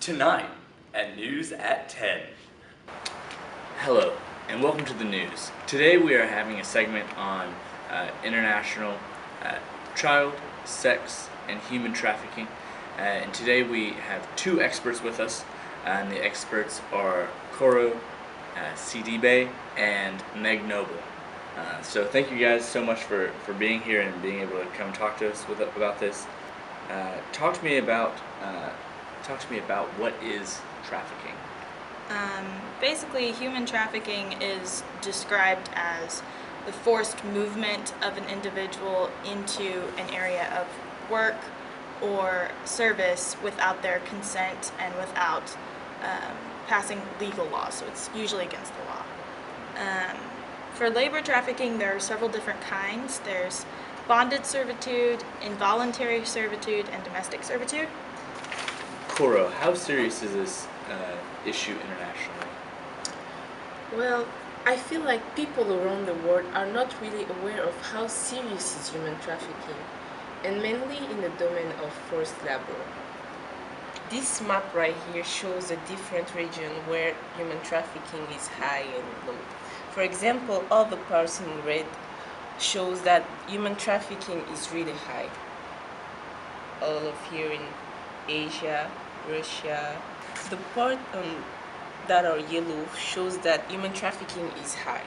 Tonight at News at 10. Hello, and welcome to the news. Today we are having a segment on international child, sex, and human trafficking. And today we have two experts with us, and the experts are Koro Sidibe and Meg Noble. So thank you guys so much for being here and being able to come talk to us about this. Talk to me about what is trafficking. Basically, human trafficking is described as the forced movement of an individual into an area of work or service without their consent and without passing legal laws, so it's usually against the law. For labor trafficking, there are several different kinds. There's bonded servitude, involuntary servitude, and domestic servitude. Koro, how serious is this issue internationally? Well, I feel like people around the world are not really aware of how serious is human trafficking, and mainly in the domain of forced labor. This map right here shows a different region where human trafficking is high and low. For example, all the parts in red shows that human trafficking is really high. All of here in Asia, Russia. The part that are yellow shows that human trafficking is high,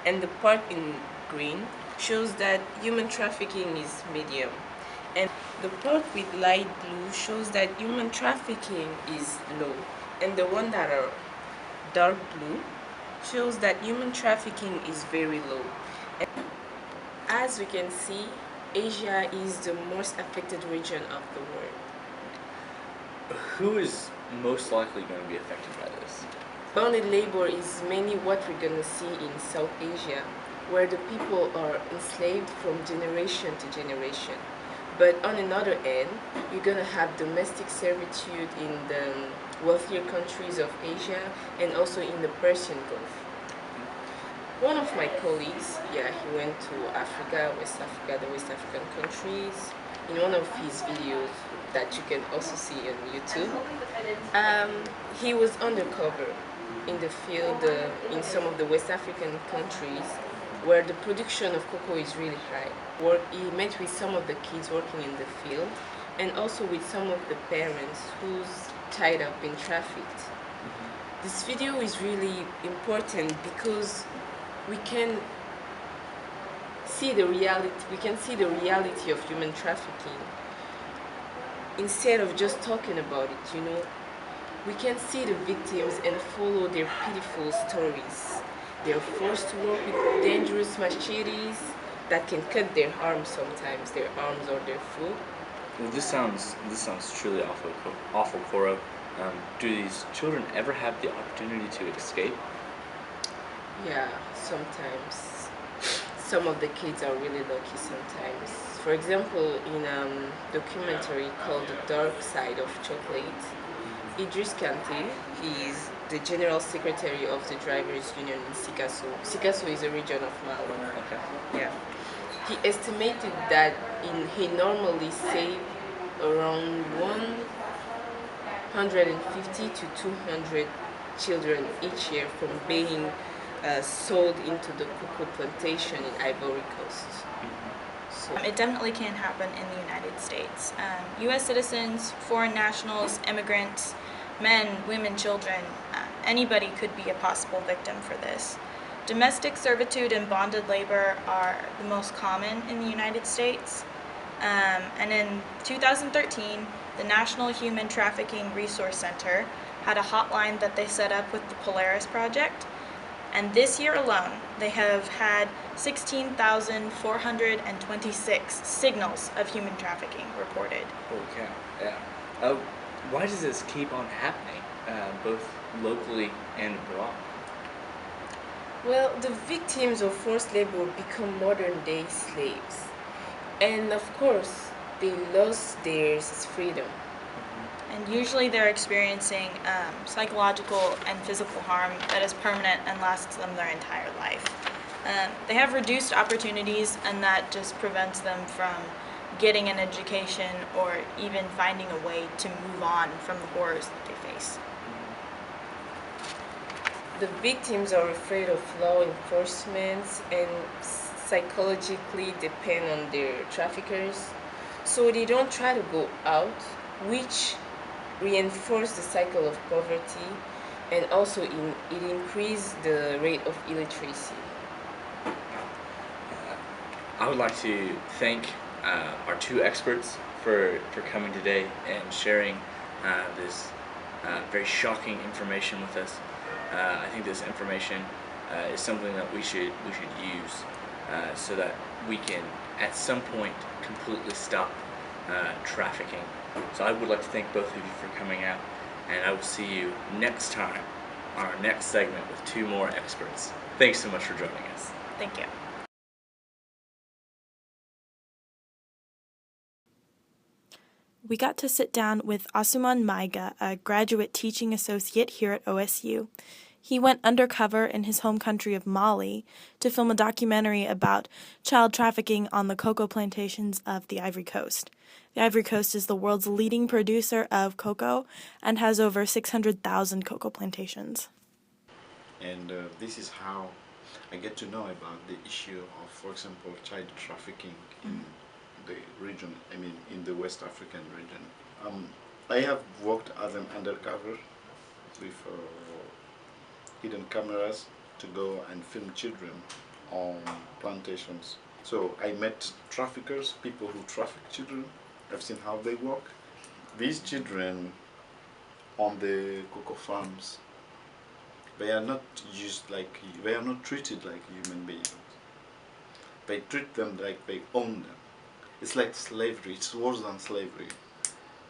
and the part in green shows that human trafficking is medium, and the part with light blue shows that human trafficking is low, and the one that are dark blue shows that human trafficking is very low. And as we can see, Asia is the most affected region of the world. Who is most likely going to be affected by this? Bonded labor is mainly what we're going to see in South Asia, where the people are enslaved from generation to generation. But on another end, you're going to have domestic servitude in the wealthier countries of Asia and also in the Persian Gulf. One of my colleagues, he went to Africa, West Africa, the West African countries. In one of his videos that you can also see on YouTube, he was undercover in the field in some of the West African countries where the production of cocoa is really high. He met with some of the kids working in the field and also with some of the parents who's tied up in trafficked. This video is really important because we can see the reality of human trafficking. Instead of just talking about it, we can see the victims and follow their pitiful stories. They're forced to work with dangerous machetes that can cut their arms sometimes, their arms or their foot. Well, this sounds truly awful, Koro. Do these children ever have the opportunity to escape? Yeah, sometimes. Some of the kids are really lucky sometimes. For example, in a documentary called The Dark Side of Chocolate, Idris Kante, he is the General Secretary of the Drivers Union in Sikasso. Sikasso is a region of Mali. Okay. Yeah. He estimated that he normally saved around 150 to 200 children each year from being sold into the cocoa plantation in Ivory Coast. So It definitely can happen in the United States. U.S. citizens, foreign nationals, immigrants, men, women, children, anybody could be a possible victim for this. Domestic servitude and bonded labor are the most common in the United States. And in 2013, the National Human Trafficking Resource Center had a hotline that they set up with the Polaris Project. And this year alone, they have had 16,426 signals of human trafficking reported. Holy cow! Yeah. Why does this keep on happening, both locally and abroad? well, the victims of forced labor become modern-day slaves. And of course, they lost their freedom. And usually they're experiencing psychological and physical harm that is permanent and lasts them their entire life. They have reduced opportunities, and that just prevents them from getting an education or even finding a way to move on from the horrors that they face. The victims are afraid of law enforcement and psychologically depend on their traffickers, so they don't try to go out, which reinforce the cycle of poverty, and also it increases the rate of illiteracy. I would like to thank our two experts for coming today and sharing this very shocking information with us. I think this information is something that we should use so that we can at some point completely stop trafficking. So I would like to thank both of you for coming out, and I will see you next time on our next segment with two more experts. Thanks so much for joining us. Thank you. We got to sit down with Asuman Maiga, a graduate teaching associate here at OSU. He went undercover in his home country of Mali to film a documentary about child trafficking on the cocoa plantations of the Ivory Coast. The Ivory Coast is the world's leading producer of cocoa and has over 600,000 cocoa plantations. And this is how I get to know about the issue of, for example, child trafficking in the region, in the West African region. I have worked as an undercover with hidden cameras to go and film children on plantations. So I met traffickers, people who traffic children. I've seen how they work. These children on the cocoa farms, they are not treated like human beings. They treat them like they own them. It's like slavery. It's worse than slavery,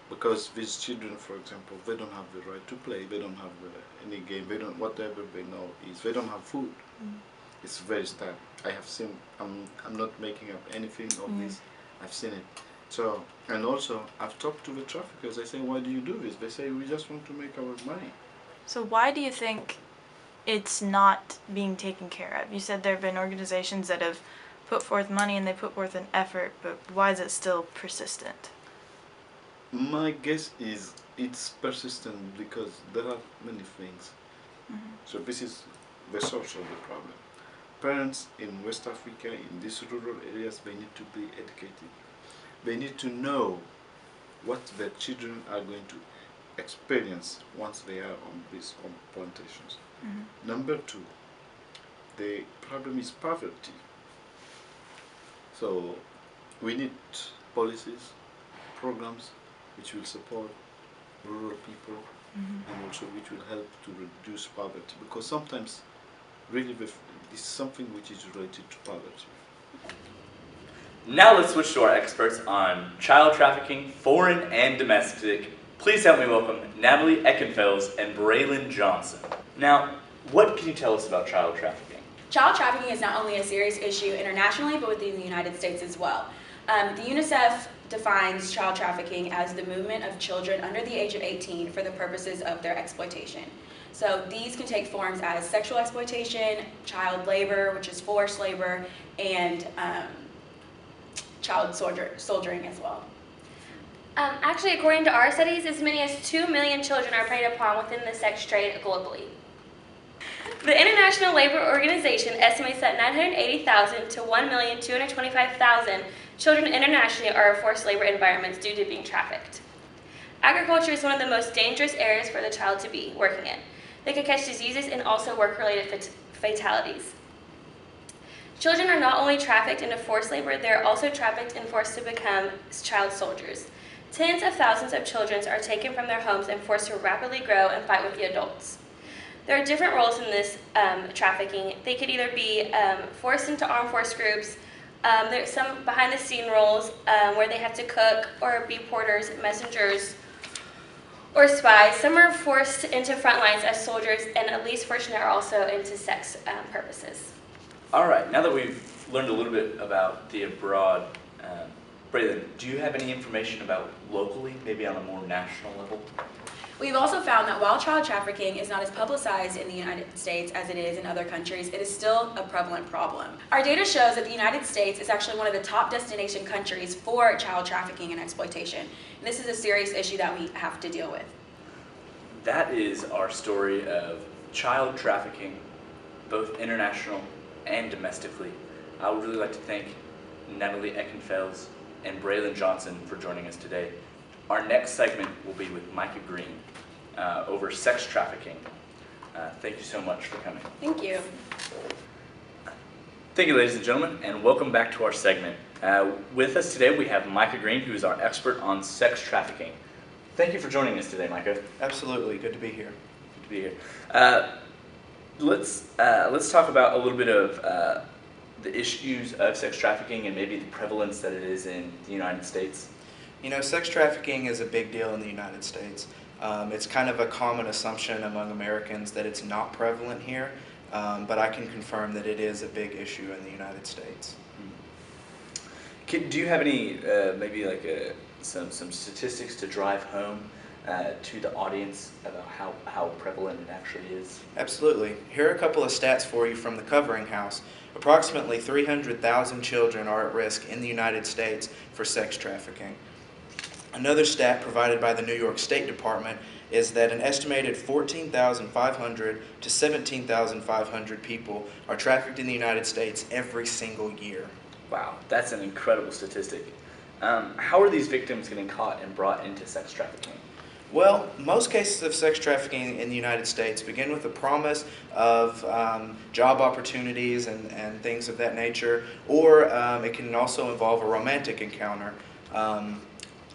because these children, for example, they don't have the right to play. They don't have any game. They don't, whatever they know is, they don't have food. It's very sad. I have seen. I'm not making up anything of this. I've seen it. So, and also I've talked to the traffickers. I say, why do you do this? They say, we just want to make our money. So why do you think it's not being taken care of? You said there have been organizations that have put forth money and they put forth an effort, but why is it still persistent? My guess is it's persistent because there are many things. So this is the source of the problem. Parents in West Africa, in these rural areas, they need to be educated. They need to know what their children are going to experience once they are on these plantations. Number two, the problem is poverty. So we need policies, programs which will support rural people and also which will help to reduce poverty, because sometimes really this is something which is related to poverty. Now let's switch to our experts on child trafficking, foreign and domestic. Please help me welcome Natalie Eckenfels and Braylon Johnson. Now, what can you tell us about child trafficking? Child trafficking is not only a serious issue internationally, but within the United States as well. The UNICEF defines child trafficking as the movement of children under the age of 18 for the purposes of their exploitation. So these can take forms as sexual exploitation, child labor, which is forced labor, and child soldiering as well. Actually, according to our studies, as many as 2 million children are preyed upon within the sex trade globally. The International Labor Organization estimates that 980,000 to 1,225,000 children internationally are in forced labor environments due to being trafficked. Agriculture is one of the most dangerous areas for the child to be working in. They can catch diseases and also work-related fatalities. Children are not only trafficked into forced labor, they are also trafficked and forced to become child soldiers. Tens of thousands of children are taken from their homes and forced to rapidly grow and fight with the adults. There are different roles in this trafficking. They could either be forced into armed force groups. There's some behind-the-scene roles where they have to cook or be porters, messengers, or spies. Some are forced into front lines as soldiers, and at least fortunate are also into sex purposes. All right, now that we've learned a little bit about the abroad, Braylon, do you have any information about locally, maybe on a more national level? We've also found that while child trafficking is not as publicized in the United States as it is in other countries, it is still a prevalent problem. Our data shows that the United States is actually one of the top destination countries for child trafficking and exploitation. And this is a serious issue that we have to deal with. That is our story of child trafficking, both international and domestically. I would really like to thank Natalie Eckenfels and Braylon Johnson for joining us today. Our next segment will be with Micah Green over sex trafficking. Thank you so much for coming. Thank you. Thank you, ladies and gentlemen, and welcome back to our segment. With us today, we have Micah Green, who is our expert on sex trafficking. Thank you for joining us today, Micah. Absolutely, good to be here. Good to be here. Let's talk about a little bit of the issues of sex trafficking and maybe the prevalence that it is in the United States. You know, sex trafficking is a big deal in the United States. It's kind of a common assumption among Americans that it's not prevalent here, but I can confirm that it is a big issue in the United States. Do you have any, maybe like some statistics to drive home to the audience about how prevalent it actually is? Absolutely. Here are a couple of stats for you from the Covering House. Approximately 300,000 children are at risk in the United States for sex trafficking. Another stat provided by the New York State Department is that an estimated 14,500 to 17,500 people are trafficked in the United States every single year. Wow, that's an incredible statistic. How are these victims getting caught and brought into sex trafficking? Well, most cases of sex trafficking in the United States begin with the promise of job opportunities and things of that nature, or it can also involve a romantic encounter.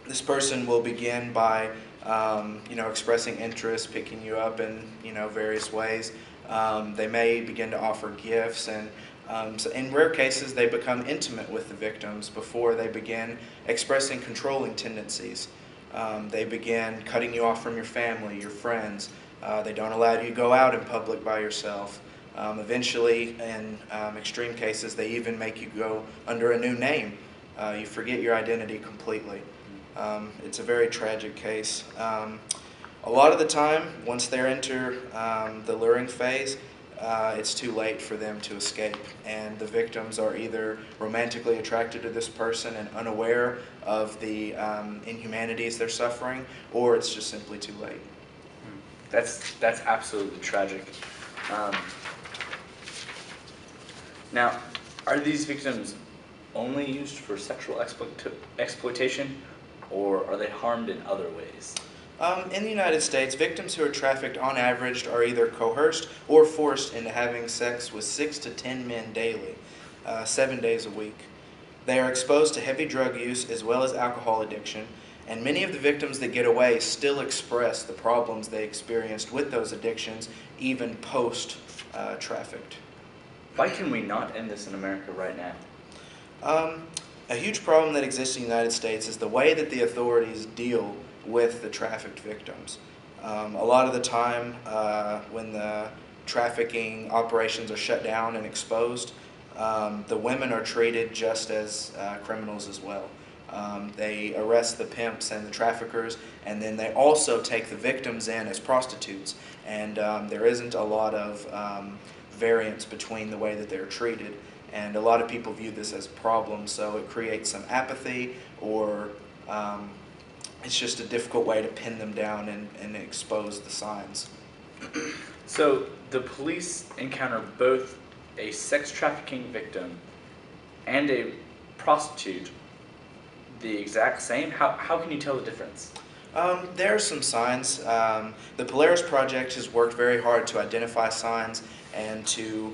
This person will begin by expressing interest, picking you up in various ways. They may begin to offer gifts, and so in rare cases they become intimate with the victims before they begin expressing controlling tendencies. They begin cutting you off from your family, your friends. They don't allow you to go out in public by yourself. Eventually, in extreme cases, they even make you go under a new name. You forget your identity completely. It's a very tragic case. A lot of the time, once they enter the luring phase, it's too late for them to escape, and the victims are either romantically attracted to this person and unaware of the inhumanities they're suffering, or it's just simply too late. That's absolutely tragic. Now, are these victims only used for sexual exploitation, or are they harmed in other ways? In the United States, victims who are trafficked on average are either coerced or forced into having sex with 6 to 10 men daily, 7 days a week. They are exposed to heavy drug use as well as alcohol addiction, and many of the victims that get away still express the problems they experienced with those addictions even post-trafficked. Why can we not end this in America right now? A huge problem that exists in the United States is the way that the authorities deal with the trafficked victims. A lot of the time when the trafficking operations are shut down and exposed, the women are treated just as criminals as well. They arrest the pimps and the traffickers, and then they also take the victims in as prostitutes, and there isn't a lot of variance between the way that they're treated. And a lot of people view this as a problem, so it creates some apathy, or it's just a difficult way to pin them down and expose the signs. So the police encounter both a sex trafficking victim and a prostitute the exact same? How can you tell the difference? There are some signs. The Polaris Project has worked very hard to identify signs and to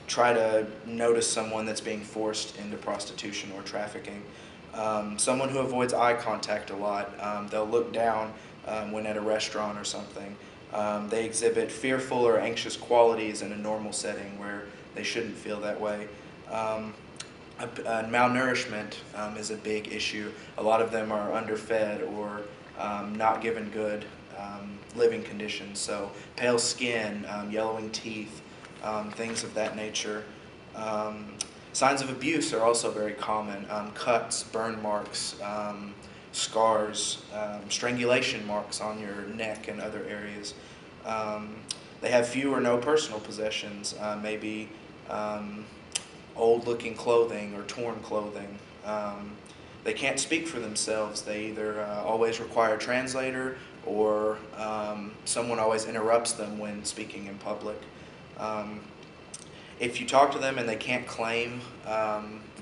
try to notice someone that's being forced into prostitution or trafficking. Someone who avoids eye contact a lot, they'll look down when at a restaurant or something. They exhibit fearful or anxious qualities in a normal setting where they shouldn't feel that way. Malnourishment is a big issue. A lot of them are underfed or not given good living conditions. So pale skin, yellowing teeth, things of that nature. Signs of abuse are also very common. Cuts, burn marks, scars, strangulation marks on your neck and other areas. They have few or no personal possessions, maybe old-looking clothing or torn clothing. They can't speak for themselves. They either always require a translator or someone always interrupts them when speaking in public. If you talk to them and they can't claim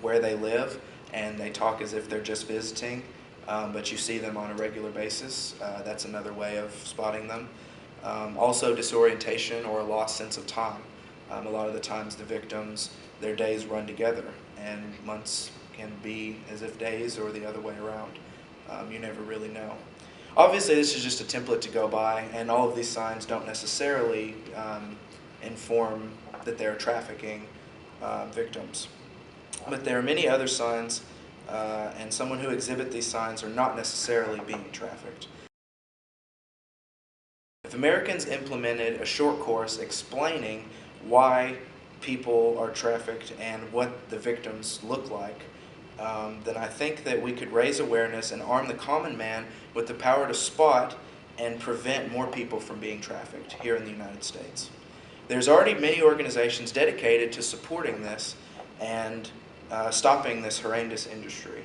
where they live and they talk as if they're just visiting, but you see them on a regular basis, that's another way of spotting them. Also disorientation or a lost sense of time. A lot of the times the victims, their days run together and months can be as if days or the other way around. You never really know. Obviously this is just a template to go by, and all of these signs don't necessarily inform that they're trafficking victims. But there are many other signs, and someone who exhibit these signs are not necessarily being trafficked. If Americans implemented a short course explaining why people are trafficked and what the victims look like, then I think that we could raise awareness and arm the common man with the power to spot and prevent more people from being trafficked here in the United States. There's already many organizations dedicated to supporting this and stopping this horrendous industry,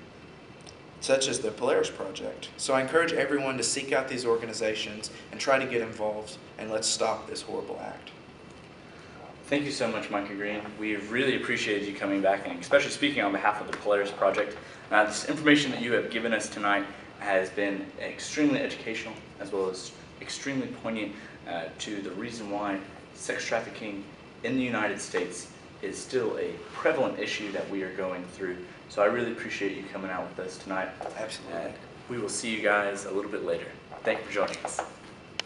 such as the Polaris Project. So I encourage everyone to seek out these organizations and try to get involved, and let's stop this horrible act. Thank you so much, Micah Green. We've really appreciated you coming back, and especially speaking on behalf of the Polaris Project. This information that you have given us tonight has been extremely educational, as well as extremely poignant to the reason why sex trafficking in the United States is still a prevalent issue that we are going through. So I really appreciate you coming out with us tonight. Absolutely. We will see you guys a little bit later. Thank you for joining us.